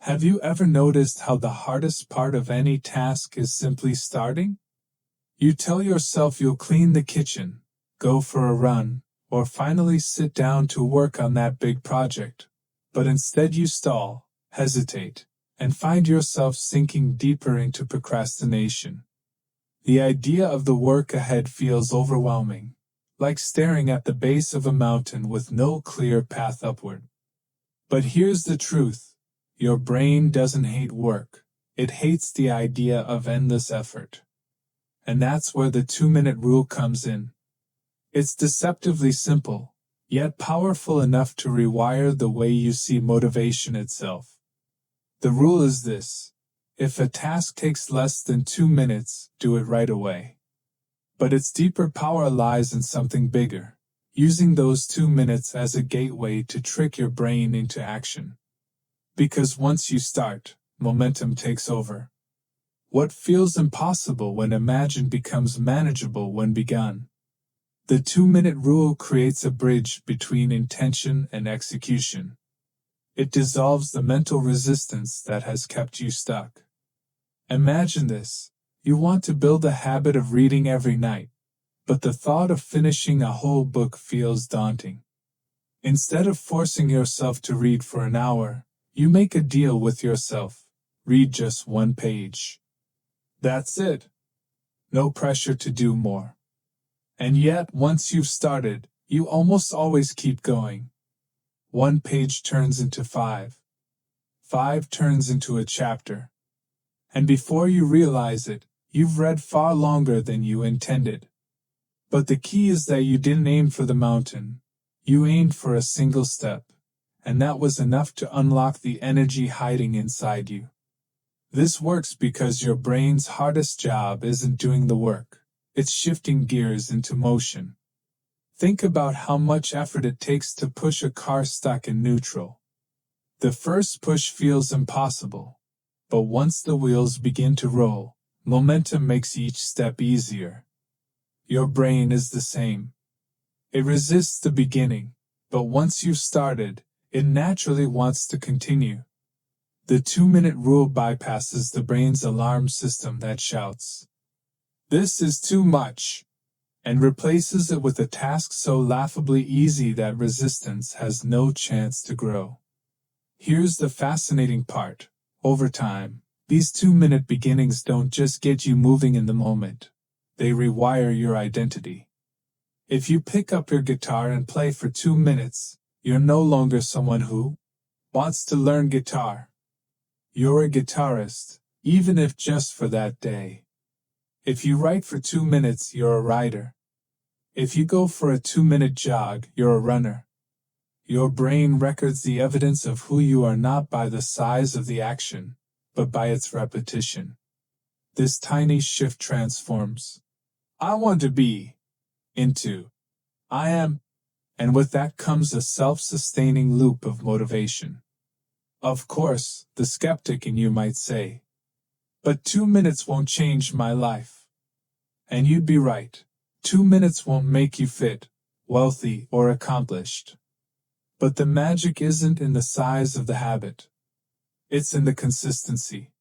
Have you ever noticed how the hardest part of any task is simply starting? You tell yourself you'll clean the kitchen, go for a run, or finally sit down to work on that big project. But instead you stall, hesitate, and find yourself sinking deeper into procrastination. The idea of the work ahead feels overwhelming, like staring at the base of a mountain with no clear path upward. But here's the truth. Your brain doesn't hate work. It hates the idea of endless effort. And that's where the 2-minute rule comes in. It's deceptively simple, yet powerful enough to rewire the way you see motivation itself. The rule is this: if a task takes less than 2 minutes, do it right away. But its deeper power lies in something bigger, using those 2 minutes as a gateway to trick your brain into action. Because once you start, momentum takes over. What feels impossible when imagined becomes manageable when begun. The 2-minute rule creates a bridge between intention and execution. It dissolves the mental resistance that has kept you stuck. Imagine this: you want to build a habit of reading every night, but the thought of finishing a whole book feels daunting. Instead of forcing yourself to read for an hour, you make a deal with yourself: read just 1 page. That's it. No pressure to do more. And yet, once you've started, you almost always keep going. 1 page turns into 5. 5 turns into a chapter. And before you realize it, you've read far longer than you intended. But the key is that you didn't aim for the mountain. You aimed for a single step, and that was enough to unlock the energy hiding inside you. This works because your brain's hardest job isn't doing the work. It's shifting gears into motion. Think about how much effort it takes to push a car stuck in neutral. The first push feels impossible, but once the wheels begin to roll, momentum makes each step easier. Your brain is the same. It resists the beginning, but once you've started, it naturally wants to continue. The 2-minute rule bypasses the brain's alarm system that shouts, "This is too much," and replaces it with a task so laughably easy that resistance has no chance to grow. Here's the fascinating part. Over time, these 2-minute beginnings don't just get you moving in the moment. They rewire your identity. If you pick up your guitar and play for 2 minutes, you're no longer someone who wants to learn guitar. You're a guitarist, even if just for that day. If you write for 2 minutes, you're a writer. If you go for a 2-minute jog, you're a runner. Your brain records the evidence of who you are not by the size of the action, but by its repetition. This tiny shift transforms "I want to be" into "I am," and with that comes a self-sustaining loop of motivation. Of course, the skeptic in you might say, "But 2 minutes won't change my life." And you'd be right. 2 minutes won't make you fit, wealthy, or accomplished. But the magic isn't in the size of the habit. It's in the consistency.